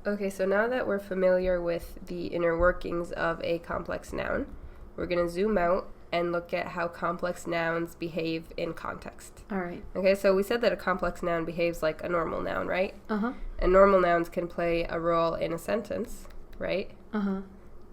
Okay, so now that we're familiar with the inner workings of a complex noun, we're going to zoom out and look at how complex nouns behave in context. All right. Okay, so we said that a complex noun behaves like a normal noun, right? Uh-huh. And normal nouns can play a role in a sentence, right? Uh-huh.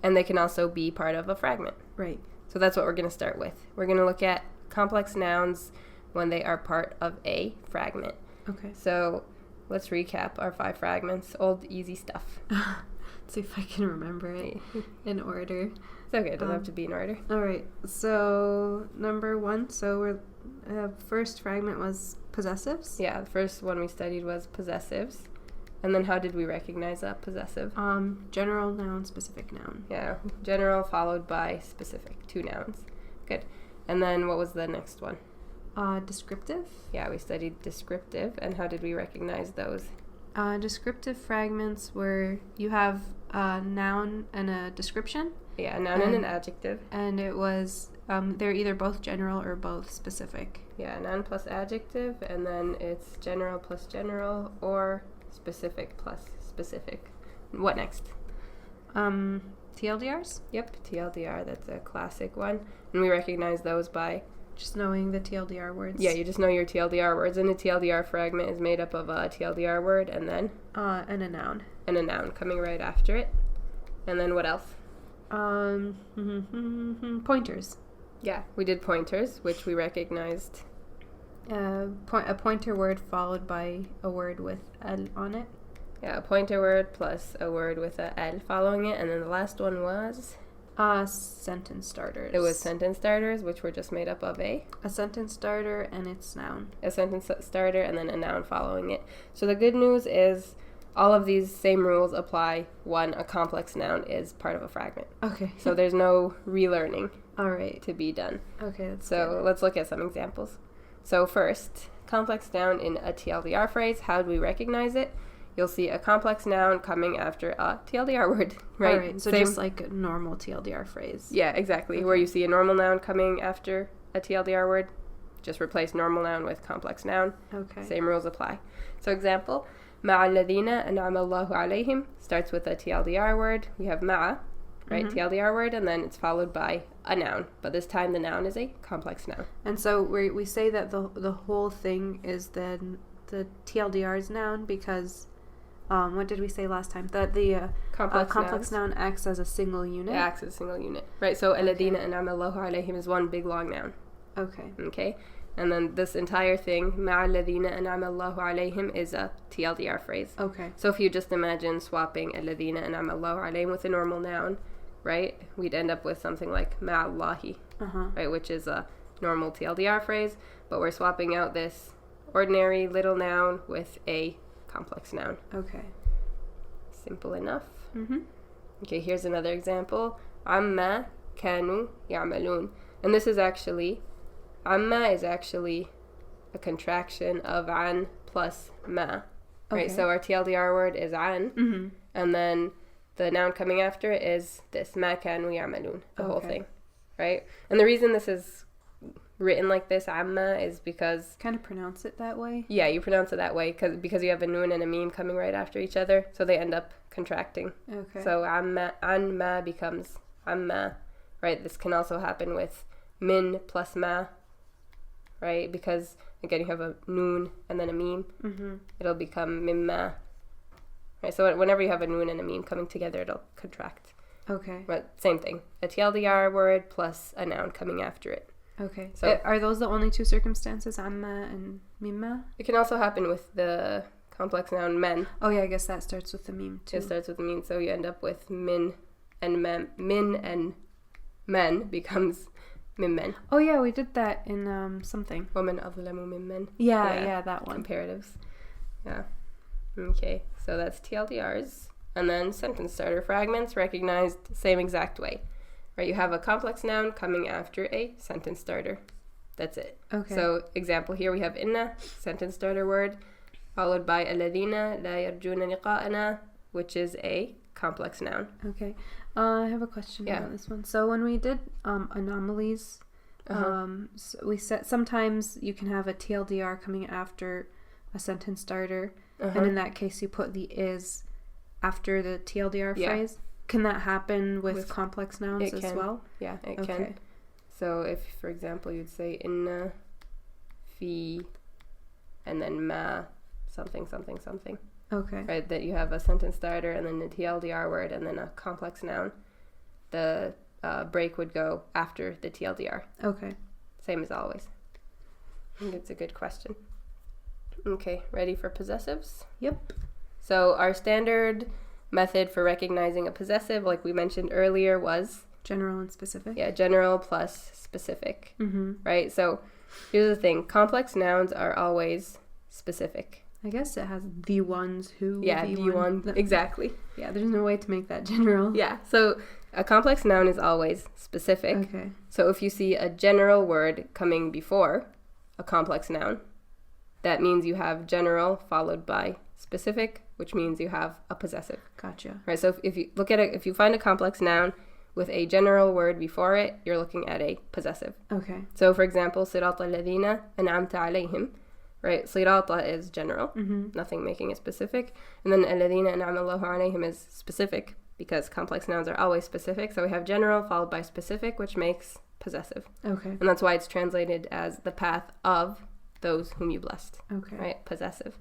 And they can also be part of a fragment. Right. So that's what we're going to start with. We're going to look at complex nouns when they are part of a fragment. Okay. So let's recap our 5 fragments. Old, easy stuff. Let's see if I can remember it in order. It's okay. It doesn't have to be in order. All right. So number 1. So we're first fragment was possessives. Yeah, the first one we studied was possessives. And then how did we recognize a possessive? General noun, specific noun. Yeah, general followed by specific. 2 nouns. Good. And then what was the next one? Descriptive. Yeah, we studied descriptive. And how did we recognize those? Descriptive fragments where you have a noun and a description. Yeah, a noun and an adjective. And it was, they're either both general or both specific. Yeah, noun plus adjective, and then it's general plus general or specific plus specific. What next? TLDRs? Yep, TLDR, that's a classic one. And we recognize those by... just knowing the TLDR words. Yeah, you just know your TLDR words, and a TLDR fragment is made up of a TLDR word and then... and a noun. And a noun coming right after it. And then what else? Pointers. Yeah, we did pointers, which we recognized. A pointer word followed by a word with L on it. Yeah, a pointer word plus a word with a L following it. And then the last one was... sentence starters. It was sentence starters, which were just made up of a sentence starter and its noun. A sentence starter and then a noun following it. So the good news is all of these same rules apply when a complex noun is part of a fragment. Okay. So there's no relearning All right. to be done. Okay, that's So good. let's look at some examples. So first, complex noun in a TLDR phrase. How do we recognize it? You'll see a complex noun coming after a TLDR word, right? All right, so just like a normal TLDR phrase. Yeah, exactly. Okay. Where you see a normal noun coming after a TLDR word, just replace normal noun with complex noun. Okay. Same rules apply. So example, مع الذين أنعم الله عليهم starts with a TLDR word. We have مع, right? Mm-hmm. TLDR word, and then it's followed by a noun. But this time the noun is a complex noun. And so we say that the whole thing is the TLDR's noun because... what did we say last time? That the complex noun acts as a single unit? It acts as a single unit. Right, so الذين أنعم الله عليهم is one big long noun. Okay. Okay? And then this entire thing, مع الذين أنعم الله عليهم, is a TLDR phrase. Okay. So if you just imagine swapping الذين أنعم الله عليهم with a normal noun, right, we'd end up with something like مع الله, right, which is a normal TLDR phrase, but we're swapping out this ordinary little noun with a complex noun. Okay. Simple enough. Mm-hmm. Okay, here's another example. عما كانوا يعملون. And this is actually, amma is actually a contraction of an plus ma. Right, Okay. so our TLDR word is an, Mm-hmm. and then the noun coming after it is this, ma كانوا يعملون, the whole Okay. thing. Right? And the reason this is written like this, amma, is because... Kind of pronounce it that way? Yeah, you pronounce it that way because you have a noon and a meme coming right after each other, so they end up contracting. Okay. So an ma becomes amma, right? This can also happen with min plus ma, right? Because again, you have a noon and then a meme. Mm-hmm. It'll become mimma, right? So whenever you have a noon and a meme coming together, it'll contract. Okay. But same thing, a TLDR word plus a noun coming after it. Okay. So Are those the only two circumstances, amma and mimma? it can also happen with the complex noun men. Oh yeah, I guess that starts with the meme too. It starts with a meme, so you end up with min and men. Min and men becomes mimmen. Oh yeah, we did that in something. Woman أظلم ممن. Yeah, that one. Comparatives. Yeah. Okay, so that's TLDRs. And then sentence starter fragments recognized same exact way. Right, you have a complex noun coming after a sentence starter. That's it. Okay. So example here we have inna, sentence starter word, followed by الذين لا يرجون لقاءنا, which is a complex noun. Okay. I have a question about this one. So when we did anomalies, so we said sometimes you can have a TLDR coming after a sentence starter, and in that case you put the is after the TLDR phrase. Can that happen with complex nouns as well? Yeah, it can. So if, for example, you'd say inna, fi, and then ma, something, something, something. Okay. Right, that you have a sentence starter and then a TLDR word and then a complex noun. The break would go after the TLDR. Okay. Same as always. I think it's a good question. Okay, ready for possessives? Yep. So our standard method for recognizing a possessive, like we mentioned earlier, was general and specific. Yeah, general plus specific. Mm-hmm. Right? So here's the thing. Complex nouns are always specific. I guess it has the ones who. Yeah, the one. Exactly. Yeah, there's no way to make that general. Yeah, so a complex noun is always specific. Okay. So if you see a general word coming before a complex noun, that means you have general followed by specific, which means you have a possessive. Gotcha. Right, so if you look at it, if you find a complex noun with a general word before it, you're looking at a possessive. Okay. So for example, صراط الذين أنعمت عليهم, right? صراط is general, nothing making it specific. And then الذين أنعم الله عليهم is specific because complex nouns are always specific. So we have general followed by specific, which makes possessive. Okay. And that's why it's translated as the path of those whom you blessed. Okay. Right? Possessive.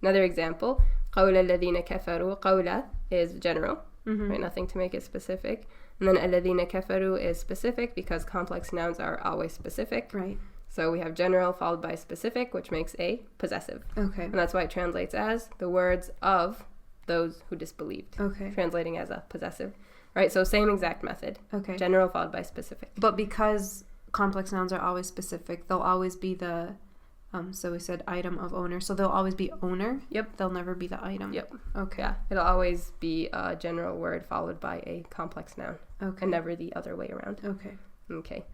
Another example, قول الذين كفروا, قول is general, right? Nothing to make it specific. And then الذين كفروا is specific because complex nouns are always specific. Right. So we have general followed by specific, which makes a possessive. Okay. And that's why it translates as the words of those who disbelieved. Okay. Translating as a possessive. Right? So same exact method. Okay. General followed by specific. But because complex nouns are always specific, they'll always be the, so we said item of owner. So they'll always be owner. Yep. They'll never be the item. Yep. Okay. Yeah. It'll always be a general word followed by a complex noun. Okay. And never the other way around. Okay. Okay.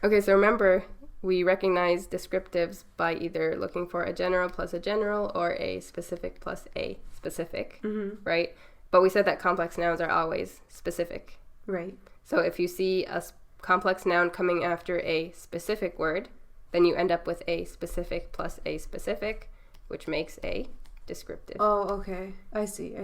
Okay, so remember, we recognize descriptives by either looking for a general plus a general or a specific plus a specific, right? But we said that complex nouns are always specific. Right. So if you see a complex noun coming after a specific word, then you end up with a specific plus a specific, which makes a descriptive. Oh, okay. I see.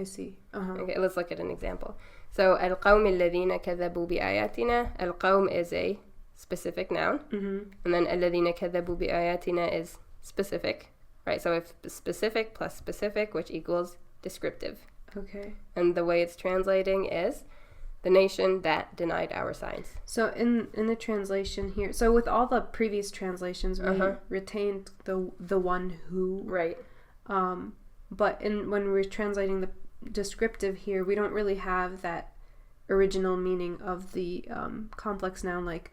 Okay, let's look at an example. So, القوم الذين كذبوا بآياتنا, القوم is a specific noun, and then الذين كذبوا بآياتنا is specific, right? So if specific plus specific, which equals descriptive. Okay. And the way it's translating is the nation that denied our signs. So in the translation here, so with all the previous translations, we retained the one who. Right. But when we're translating the descriptive here, we don't really have that original meaning of the complex noun. Like,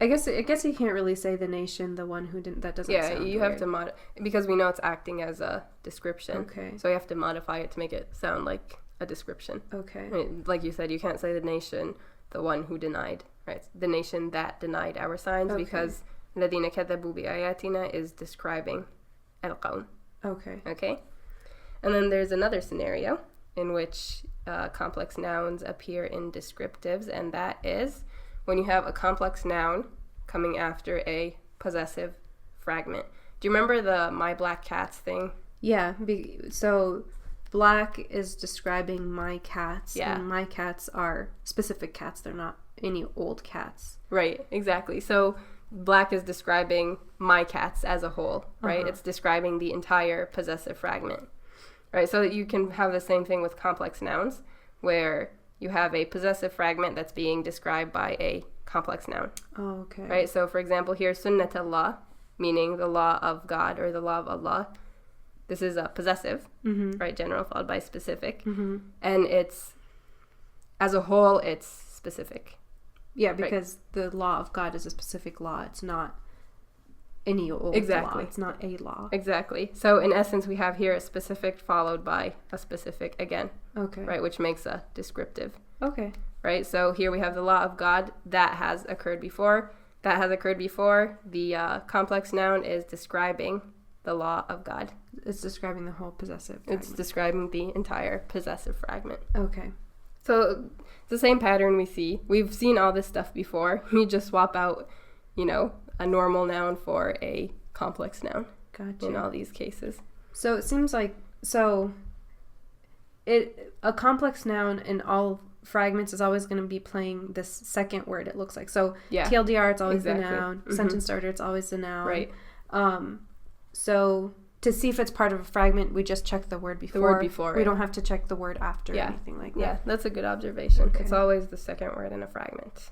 I guess you can't really say the nation, the one who didn't. That doesn't. Yeah, sound you weird. have to because we know it's acting as a description. Okay. So you have to modify it to make it sound like a description. Okay. I mean, like you said, you can't say the nation, the one who denied, right? The nation that denied our signs, because الذين كذبوا بآياتنا is describing القوم. Okay. Okay. And then there's another scenario in which complex nouns appear in descriptives, and that is when you have a complex noun coming after a possessive fragment. Do you remember the my black cats thing? Yeah. So black is describing my cats. Yeah. And my cats are specific cats. They're not any old cats. Right, exactly. So black is describing my cats as a whole, right? It's describing the entire possessive fragment. Right, so you can have the same thing with complex nouns, where you have a possessive fragment that's being described by a complex noun. Oh, okay. Right, so for example here, sunnat Allah, meaning the law of God or the law of Allah. This is a possessive, right, general followed by specific. And it's, as a whole, it's specific. Yeah, because the law of God is a specific law. It's not any old exactly. law. It's not a law. Exactly. So in essence, we have here a specific followed by a specific again. Okay. Right, which makes a descriptive. Okay. Right, so here we have the law of God. That has occurred before. That has occurred before. The complex noun is describing the law of God. It's describing the whole possessive fragment. It's describing the entire possessive fragment. Okay. So it's the same pattern we see. We've seen all this stuff before. You just swap out, a normal noun for a complex noun. Gotcha. In all these cases. So it seems like, a complex noun in all fragments is always going to be playing this second word, it looks like. So TLDR, it's always the noun. Sentence starter, it's always the noun. Right. So to see if it's part of a fragment, we just check the word before. The word before. We don't have to check the word after or anything like that. Yeah, that's a good observation. Okay. It's always the second word in a fragment.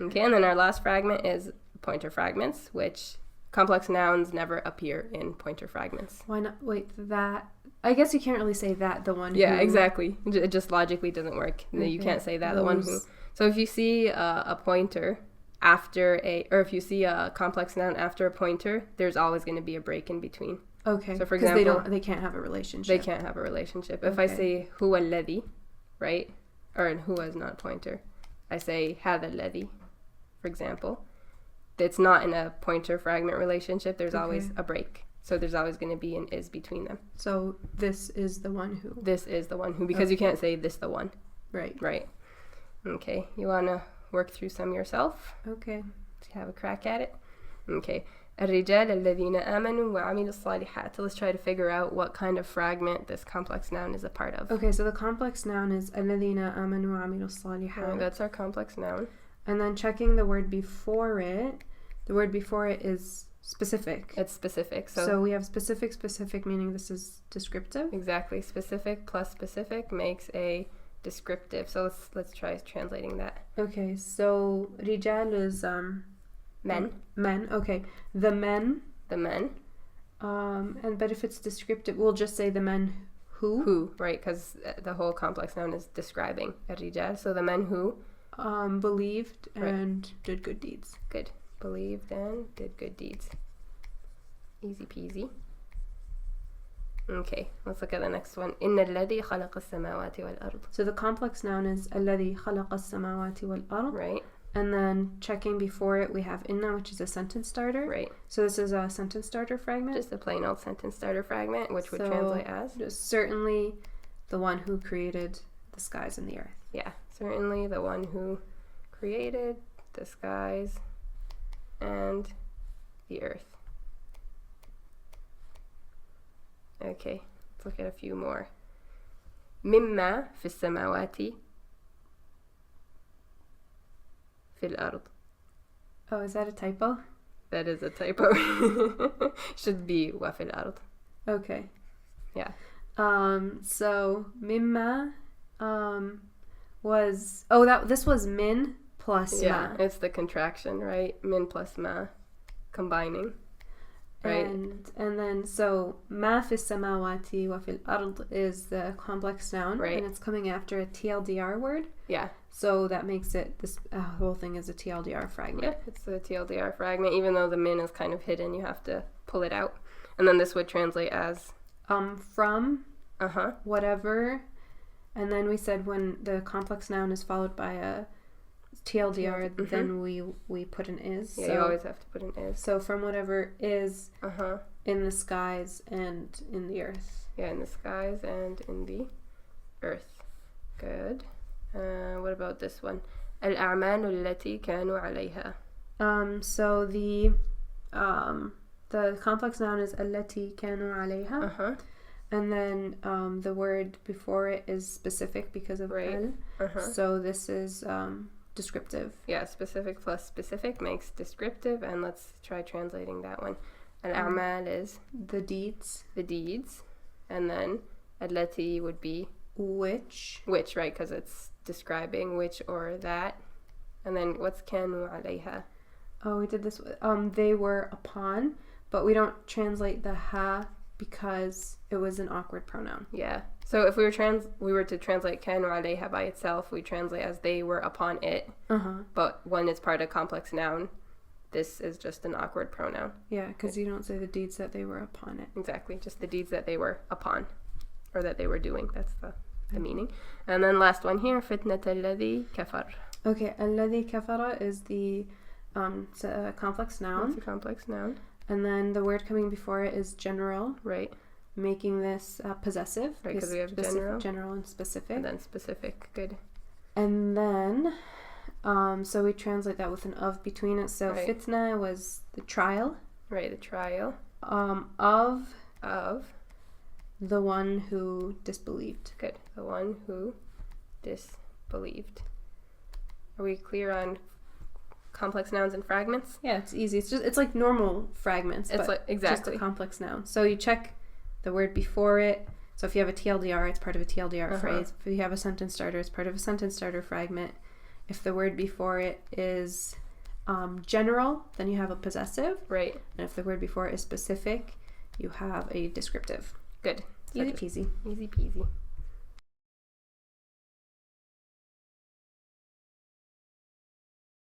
Okay, and then our last fragment is pointer fragments, which complex nouns never appear in pointer fragments. Why not? Wait, that... I guess you can't really say that, the one who... Yeah, exactly. It just logically doesn't work. Okay. You can't say that, the one who... So if you see a pointer after or if you see a complex noun after a pointer, there's always going to be a break in between. Okay. So for example... they can't have a relationship. They can't have a relationship. If I say huwa alladhi, right? Or huwa is not a pointer. I say hadha alladhi, for example. It's not in a pointer fragment relationship. There's always a break. So there's always going to be an is between them. So this is the one who. This is the one who, because you can't say this the one. Right. Right. Okay. You want to work through some yourself? Okay. Have a crack at it? Okay. الرجال الذين آمنوا وعملوا الصالحات. Let's try to figure out what kind of fragment this complex noun is a part of. Okay, so the complex noun is الذين آمنوا وعملوا الصالحات. Right, that's our complex noun. And then checking the word before it. The word before it is specific. It's specific. So we have specific, meaning this is descriptive. Exactly. Specific plus specific makes a descriptive. So let's try translating that. Okay, so رجال is men. Men. Okay, the men. The men. But if it's descriptive, we'll just say the men who. Who, right? Because the whole complex noun is describing الرجال. So the men who believed and did good deeds. Good. Believed and did good deeds. Easy peasy. Okay, let's look at the next one. إن الذي خلق السماوات والأرض. So the complex noun is الذي خلق السماوات والأرض. Right. And then checking before it, we have inna, which is a sentence starter. Right. So this is a sentence starter fragment. Just a plain old sentence starter fragment, which would translate as? Certainly the one who created the skies and the earth. Yeah, certainly the one who created the skies and the earth. Okay, let's look at a few more. مما في السماوات في الأرض. Oh, is that a typo? That is a typo. Should be وفي الأرض. Okay. Yeah. So mimma was this was min plus ma. It's the contraction, right? Min plus ma combining. Right. And then so ma fi samawati wa fil ard is the complex noun, right? And it's coming after a TLDR word. Yeah. So that makes it this whole thing is a TLDR fragment. Yeah, it's a TLDR fragment. Even though the min is kind of hidden, you have to pull it out. And then this would translate as from whatever. And then we said when the complex noun is followed by a TLDR, then we put an is. Yeah, so, you always have to put an is. So from whatever is in the skies and in the earth. Yeah, in the skies and in the earth. Good. What about this one? الأعمال التي كانوا عليها. So the complex noun is التي كانوا عليها. And then the word before it is specific because of al. So this is descriptive. Yeah, specific plus specific makes descriptive, and let's try translating that one. Al-a'mal is the deeds. The deeds. And then allati would be which, right? Because it's describing which or that. And then what's kanu alayha? Oh, we did this. They were upon, but we don't translate the ha because it was an awkward pronoun. Yeah. So if we were to translate kanu alayha by itself, we translate as they were upon it. But when it's part of complex noun, this is just an awkward pronoun. Yeah, because you don't say the deeds that they were upon it. Exactly, just the deeds that they were upon, or that they were doing. That's the meaning. And then last one here, fitnat alladhi kafar. Okay, alladhi kafara is the complex noun. It's a complex noun. And then the word coming before it is general. Right. Making this possessive. Right, because we have general and specific. And then specific. Good. And then, so we translate that with an of between it. So fitna was the trial. Right, the trial. Of. The one who disbelieved. Good. The one who disbelieved. Are we clear on complex nouns and fragments? Yeah, it's easy. It's like normal fragments, It's but like, exactly. just a complex noun. So you check the word before it. So if you have a TLDR, it's part of a TLDR phrase. If you have a sentence starter, it's part of a sentence starter fragment. If the word before it is general, then you have a possessive. Right. And if the word before it is specific, you have a descriptive. Good. Easy peasy. Easy peasy.